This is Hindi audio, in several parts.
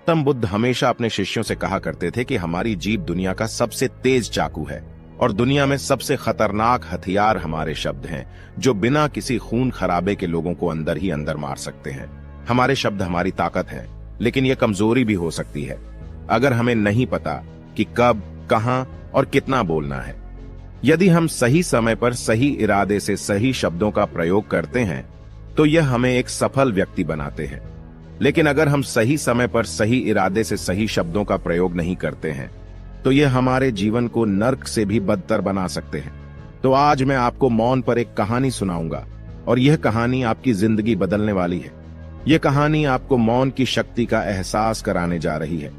गौतम बुद्ध हमेशा अपने शिष्यों से कहा करते थे कि हमारी जीभ दुनिया का सबसे तेज चाकू है और दुनिया में सबसे खतरनाक हथियार हमारे शब्द हैं, जो बिना किसी खून खराबे के लोगों को अंदर ही अंदर मार सकते हैं। हमारे शब्द हमारी ताकत है, लेकिन यह कमजोरी भी हो सकती है अगर हमें नहीं पता कि कब, कहां और कितना बोलना है। यदि हम सही समय पर सही इरादे से सही शब्दों का प्रयोग करते हैं तो यह हमें एक सफल व्यक्ति बनाते हैं, लेकिन अगर हम सही समय पर सही इरादे से सही शब्दों का प्रयोग नहीं करते हैं तो यह हमारे जीवन को नर्क से भी बदतर बना सकते हैं। तो आज मैं आपको मौन पर एक कहानी सुनाऊंगा और यह कहानी आपकी जिंदगी बदलने वाली है। यह कहानी आपको मौन की शक्ति का एहसास कराने जा रही है।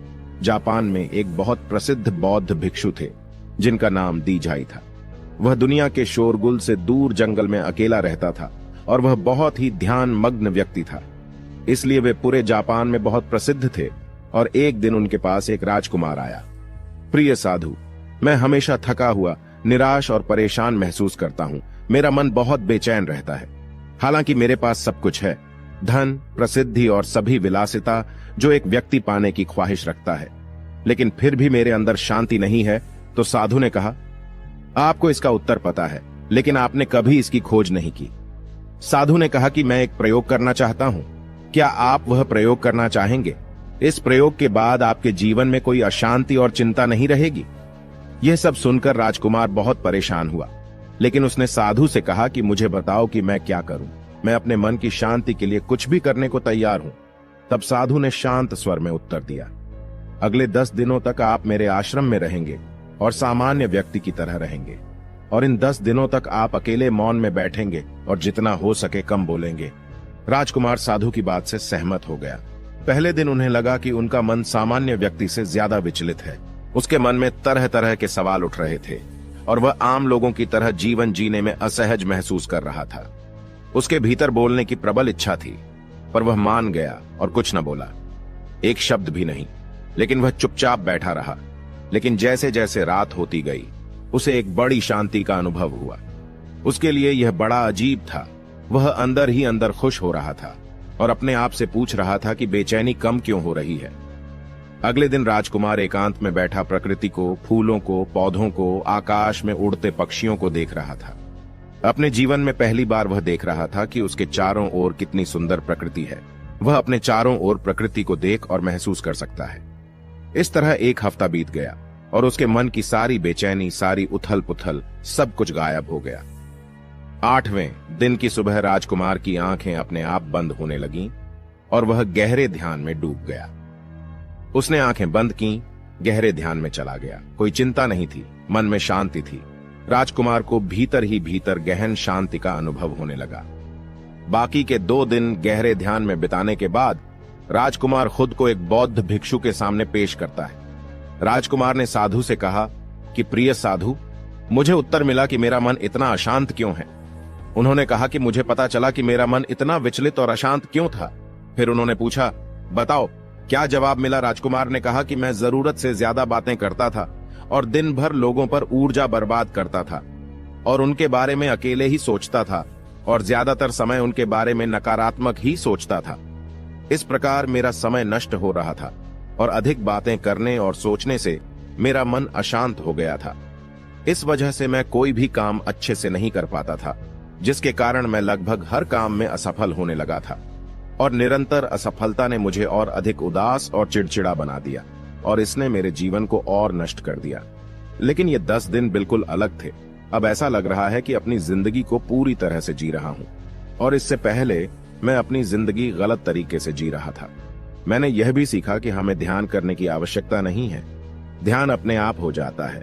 जापान में एक बहुत प्रसिद्ध बौद्ध भिक्षु थे जिनका नाम दीजाई था। वह दुनिया के शोरगुल से दूर जंगल में अकेला रहता था और वह बहुत ही ध्यान मग्न व्यक्ति था, इसलिए वे पूरे जापान में बहुत प्रसिद्ध थे। और एक दिन उनके पास एक राजकुमार आया। प्रिय साधु, मैं हमेशा थका हुआ, निराश और परेशान महसूस करता हूं। मेरा मन बहुत बेचैन रहता है। हालांकि मेरे पास सब कुछ है, धन, प्रसिद्धि और सभी विलासिता जो एक व्यक्ति पाने की ख्वाहिश रखता है, लेकिन फिर भी मेरे अंदर शांति नहीं है। तो साधु ने कहा, आपको इसका उत्तर पता है, लेकिन आपने कभी इसकी खोज नहीं की। साधु ने कहा कि मैं एक प्रयोग करना चाहता हूं। क्या आप वह प्रयोग करना चाहेंगे? इस प्रयोग के बाद आपके जीवन में कोई अशांति और चिंता नहीं रहेगी। यह सब सुनकर राजकुमार बहुत परेशान हुआ, लेकिन उसने साधु से कहा कि मुझे बताओ कि मैं क्या करूं। मैं अपने मन की शांति के लिए कुछ भी करने को तैयार हूं। तब साधु ने शांत स्वर में उत्तर दिया, अगले 10 दिनों तक आप मेरे आश्रम में रहेंगे और सामान्य व्यक्ति की तरह रहेंगे, और इन 10 दिनों तक आप अकेले मौन में बैठेंगे और जितना हो सके कम बोलेंगे। राजकुमार साधु की बात से सहमत हो गया। पहले दिन उन्हें लगा कि उनका मन सामान्य व्यक्ति से ज्यादा विचलित है। उसके मन में तरह तरह के सवाल उठ रहे थे और वह आम लोगों की तरह जीवन जीने में असहज महसूस कर रहा था। उसके भीतर बोलने की प्रबल इच्छा थी, पर वह मान गया और कुछ न बोला, एक शब्द भी नहीं। लेकिन वह चुपचाप बैठा रहा। लेकिन जैसे जैसे रात होती गई, उसे एक बड़ी शांति का अनुभव हुआ। उसके लिए यह बड़ा अजीब था। वह अंदर ही अंदर खुश हो रहा था और अपने आप से पूछ रहा था कि बेचैनी कम क्यों हो रही है। अगले दिन राजकुमार एकांत में बैठा प्रकृति को, फूलों को, पौधों को, आकाश में उड़ते पक्षियों को देख रहा था। अपने जीवन में पहली बार वह देख रहा था कि उसके चारों ओर कितनी सुंदर प्रकृति है। वह अपने चारों ओर प्रकृति को देख और महसूस कर सकता है। इस तरह एक हफ्ता बीत गया और उसके मन की सारी बेचैनी, सारी उथल पुथल, सब कुछ गायब हो गया। 8वें दिन की सुबह राजकुमार की आंखें अपने आप बंद होने लगीं और वह गहरे ध्यान में डूब गया। उसने आंखें बंद की, गहरे ध्यान में चला गया। कोई चिंता नहीं थी, मन में शांति थी। राजकुमार को भीतर ही भीतर गहन शांति का अनुभव होने लगा। बाकी के 2 दिन गहरे ध्यान में बिताने के बाद राजकुमार खुद को एक बौद्ध भिक्षु के सामने पेश करता है। राजकुमार ने साधु से कहा कि प्रिय साधु, मुझे उत्तर मिला कि मेरा मन इतना अशांत क्यों है। उन्होंने कहा कि मुझे पता चला कि मेरा मन इतना विचलित और अशांत क्यों था। फिर उन्होंने पूछा, बताओ क्या जवाब मिला? राजकुमार ने कहा कि मैं जरूरत से ज्यादा बातें करता था और दिन भर लोगों पर ऊर्जा बर्बाद करता था और उनके बारे में अकेले ही सोचता था और ज्यादातर समय उनके बारे में नकारात्मक ही सोचता था। इस प्रकार मेरा समय नष्ट हो रहा था और अधिक बातें करने और सोचने से मेरा मन अशांत हो गया था। इस वजह से मैं कोई भी काम अच्छे से नहीं कर पाता था, जिसके कारण मैं लगभग हर काम में असफल होने लगा था और निरंतर असफलता ने मुझे और अधिक उदास और चिड़चिड़ा बना दिया और इसने मेरे जीवन को और नष्ट कर दिया। लेकिन ये 10 दिन बिल्कुल अलग थे। अब ऐसा लग रहा है कि अपनी जिंदगी को पूरी तरह से जी रहा हूं और इससे पहले मैं अपनी जिंदगी गलत तरीके से जी रहा था। मैंने यह भी सीखा कि हमें ध्यान करने की आवश्यकता नहीं है, ध्यान अपने आप हो जाता है।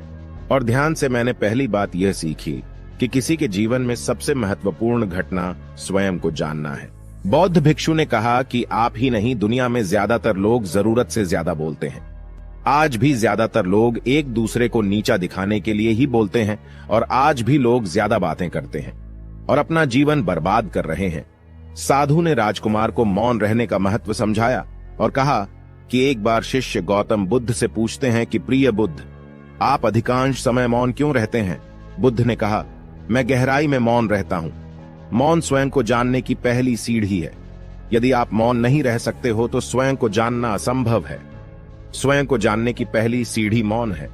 और ध्यान से मैंने पहली बात यह सीखी कि किसी के जीवन में सबसे महत्वपूर्ण घटना स्वयं को जानना है। बौद्ध भिक्षु ने कहा कि आप ही नहीं, दुनिया में ज्यादातर लोग जरूरत से ज्यादा बोलते हैं। आज भी ज्यादातर लोग एक दूसरे को नीचा दिखाने के लिए ही बोलते हैं और आज भी लोग ज्यादा बातें करते हैं और अपना जीवन बर्बाद कर रहे हैं। साधु ने राजकुमार को मौन रहने का महत्व समझाया और कहा कि एक बार शिष्य गौतम बुद्ध से पूछते हैं कि प्रिय बुद्ध, आप अधिकांश समय मौन क्यों रहते हैं? बुद्ध ने कहा, मैं गहराई में मौन रहता हूं। मौन स्वयं को जानने की पहली सीढ़ी है। यदि आप मौन नहीं रह सकते हो तो स्वयं को जानना असंभव है। स्वयं को जानने की पहली सीढ़ी मौन है।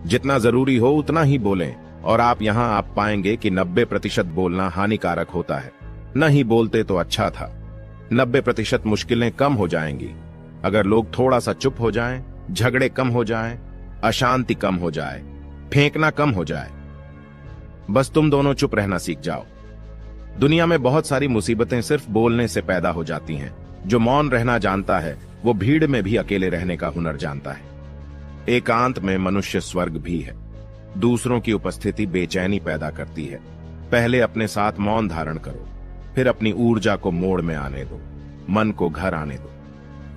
जितना जरूरी हो उतना ही बोलें, और आप पाएंगे कि 90% बोलना हानिकारक होता है। नहीं बोलते तो अच्छा था। 90% मुश्किलें कम हो जाएंगी अगर लोग थोड़ा सा चुप हो जाएं, झगड़े कम हो जाएं, अशांति कम हो जाए, फेंकना कम हो जाए। बस तुम दोनों चुप रहना सीख जाओ। दुनिया में बहुत सारी मुसीबतें सिर्फ बोलने से पैदा हो जाती हैं। जो मौन रहना जानता है वो भीड़ में भी अकेले रहने का हुनर जानता है। एकांत में मनुष्य स्वर्ग भी है। दूसरों की उपस्थिति बेचैनी पैदा करती है। पहले अपने साथ मौन धारण करो, फिर अपनी ऊर्जा को मोड़ में आने दो, मन को घर आने दो।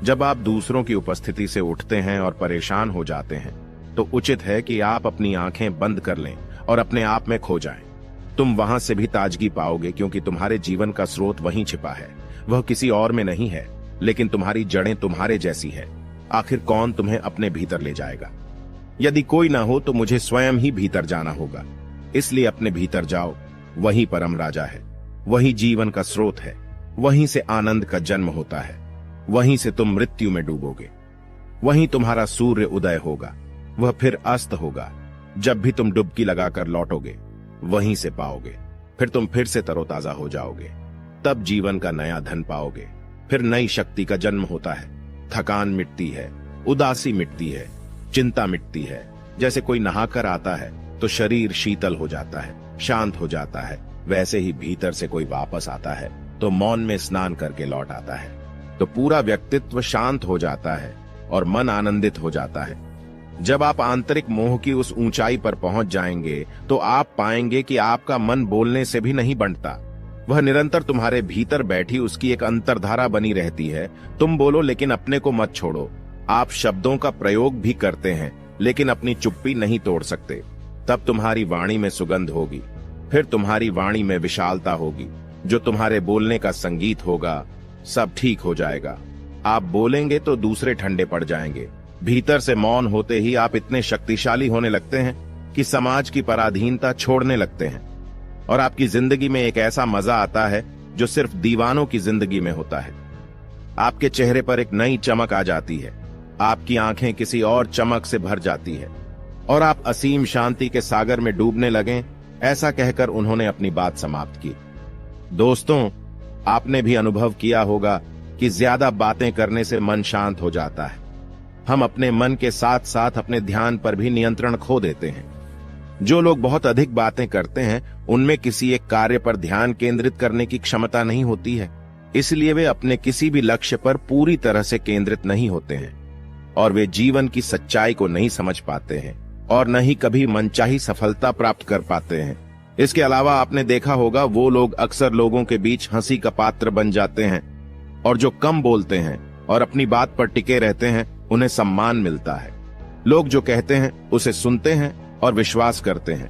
जब आप दूसरों की उपस्थिति से उठते हैं और परेशान हो जाते हैं तो उचित है कि आप अपनी आंखें बंद कर लें और अपने आप में खो जाएं। तुम वहां से भी ताजगी पाओगे, क्योंकि तुम्हारे जीवन का स्रोत वहीं छिपा है। वह किसी और में नहीं है, लेकिन तुम्हारी जड़ें तुम्हारे जैसी है। आखिर कौन तुम्हें अपने भीतर ले जाएगा? यदि कोई ना हो तो मुझे स्वयं ही भीतर जाना होगा। इसलिए अपने भीतर जाओ। वही परम राजा है, वही जीवन का स्रोत है, वहीं से आनंद का जन्म होता है, वहीं से तुम मृत्यु में डूबोगे, वहीं तुम्हारा सूर्य उदय होगा, वह फिर अस्त होगा। जब भी तुम डुबकी लगाकर लौटोगे वहीं से पाओगे। फिर तुम फिर से तरोताजा हो जाओगे। तब जीवन का नया धन पाओगे। फिर नई शक्ति का जन्म होता है। थकान मिटती है, उदासी मिटती है, चिंता मिटती है। जैसे कोई नहाकर आता है तो शरीर शीतल हो जाता है, शांत हो जाता है, वैसे ही भीतर से कोई वापस आता है तो मौन में स्नान करके लौट आता है तो पूरा व्यक्तित्व शांत हो जाता है और मन आनंदित हो जाता है। जब आप आंतरिक मोह की उस ऊंचाई पर पहुंच जाएंगे तो आप पाएंगे कि आपका मन बोलने से भी नहीं बंटता। वह निरंतर तुम्हारे भीतर बैठी उसकी एक अंतर्धारा बनी रहती है। तुम बोलो लेकिन अपने को मत छोड़ो। आप शब्दों का प्रयोग भी करते हैं लेकिन अपनी चुप्पी नहीं तोड़ सकते। तब तुम्हारी वाणी में सुगंध होगी, फिर तुम्हारी वाणी में विशालता होगी, जो तुम्हारे बोलने का संगीत होगा। सब ठीक हो जाएगा। आप बोलेंगे तो दूसरे ठंडे पड़ जाएंगे। भीतर से मौन होते ही आप इतने शक्तिशाली होने लगते हैं कि समाज की पराधीनता छोड़ने लगते हैं और आपकी जिंदगी में एक ऐसा मजा आता है जो सिर्फ दीवानों की जिंदगी में होता है। आपके चेहरे पर एक नई चमक आ जाती है, आपकी आंखें किसी और चमक से भर जाती है और आप असीम शांति के सागर में डूबने लगें। ऐसा कहकर उन्होंने अपनी बात समाप्त की। दोस्तों, आपने भी अनुभव किया होगा कि ज्यादा बातें करने से मन शांत हो जाता है। हम अपने मन के साथ साथ अपने ध्यान पर भी नियंत्रण खो देते हैं। जो लोग बहुत अधिक बातें करते हैं उनमें किसी एक कार्य पर ध्यान केंद्रित करने की क्षमता नहीं होती है, इसलिए वे अपने किसी भी लक्ष्य पर पूरी तरह से केंद्रित नहीं होते हैं और वे जीवन की सच्चाई को नहीं समझ पाते हैं और न ही कभी मनचाही सफलता प्राप्त कर पाते हैं। इसके अलावा आपने देखा होगा वो लोग अक्सर लोगों के बीच हंसी का पात्र बन जाते हैं और जो कम बोलते हैं और अपनी बात पर टिके रहते हैं उन्हें सम्मान मिलता है। लोग जो कहते हैं उसे सुनते हैं और विश्वास करते हैं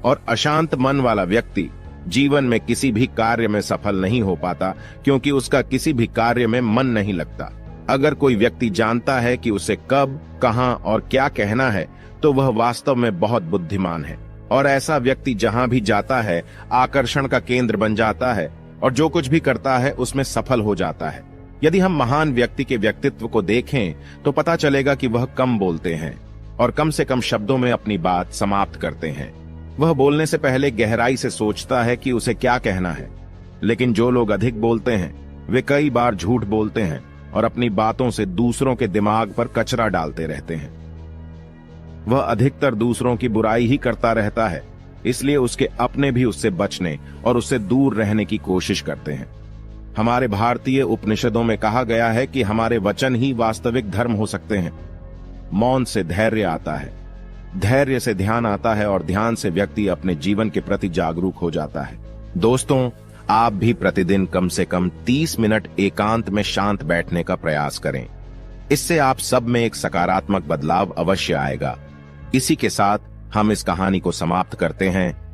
और अशांत मन वाला व्यक्ति जीवन में किसी भी कार्य में सफल नहीं हो पाता, क्योंकि उसका किसी भी कार्य में मन नहीं लगता। अगर कोई व्यक्ति जानता है कि उसे कब, कहां और क्या कहना है तो वह वास्तव में बहुत बुद्धिमान है और ऐसा व्यक्ति जहां भी जाता है आकर्षण का केंद्र बन जाता है और जो कुछ भी करता है उसमें सफल हो जाता है। यदि हम महान व्यक्ति के व्यक्तित्व को देखें तो पता चलेगा कि वह कम बोलते हैं और कम से कम शब्दों में अपनी बात समाप्त करते हैं। वह बोलने से पहले गहराई से सोचता है कि उसे क्या कहना है। लेकिन जो लोग अधिक बोलते हैं वे कई बार झूठ बोलते हैं और अपनी बातों से दूसरों के दिमाग पर कचरा डालते रहते हैं। वह अधिकतर दूसरों की बुराई ही करता रहता है, इसलिए उसके अपने भी उससे बचने और उससे दूर रहने की कोशिश करते हैं। हमारे भारतीय उपनिषदों में कहा गया है कि हमारे वचन ही वास्तविक धर्म हो सकते हैं। मौन से धैर्य आता है, धैर्य से ध्यान आता है और ध्यान से व्यक्ति अपने जीवन के प्रति जागरूक हो जाता है। दोस्तों, आप भी प्रतिदिन कम से कम 30 मिनट एकांत में शांत बैठने का प्रयास करें। इससे आप सब में एक सकारात्मक बदलाव अवश्य आएगा। इसी के साथ हम इस कहानी को समाप्त करते हैं।